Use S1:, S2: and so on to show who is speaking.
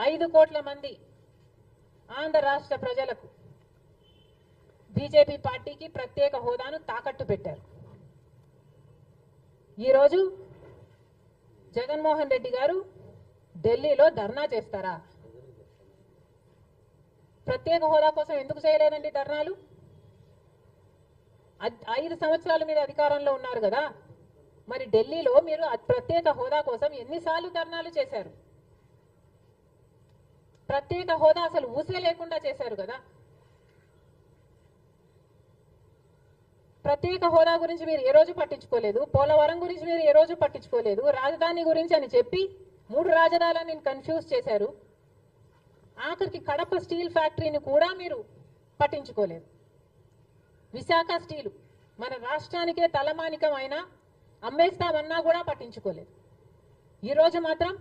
S1: 5 కోట్ల మంది ఆంధ్ర రాష్ట్ర ప్రజలకు బీజేపీ పార్టీకి ప్రత్యేక హోదాను తాకట్టు పెట్టారు. ఈరోజు జగన్మోహన్ రెడ్డి గారు ఢిల్లీలో ధర్నా చేస్తారా? ప్రత్యేక హోదా కోసం ఎందుకు చేయలేదండి ధర్నాలు? 5 సంవత్సరాల మీద అధికారంలో ఉన్నారు కదా, మరి ఢిల్లీలో మీరు ప్రత్యేక హోదా కోసం ఎన్నిసార్లు ధర్నాలు చేశారు? ప్రత్యేక హోదా అసలు ఊసే లేకుండా చేశారు కదా. ప్రత్యేక హోదా గురించి మీరు ఏ రోజు పట్టించుకోలేదు, పోలవరం గురించి మీరు ఏ రోజు పట్టించుకోలేదు, రాజధాని గురించి అని చెప్పి 3 రాజధానులను కన్ఫ్యూజ్ చేశారు. ఆఖరికి కడప స్టీల్ ఫ్యాక్టరీని కూడా మీరు పట్టించుకోలేదు. విశాఖ స్టీలు మన రాష్ట్రానికే తలమానికం అయినా అమ్మేస్తామన్నా కూడా పట్టించుకోలేదు. ఈరోజు మాత్రం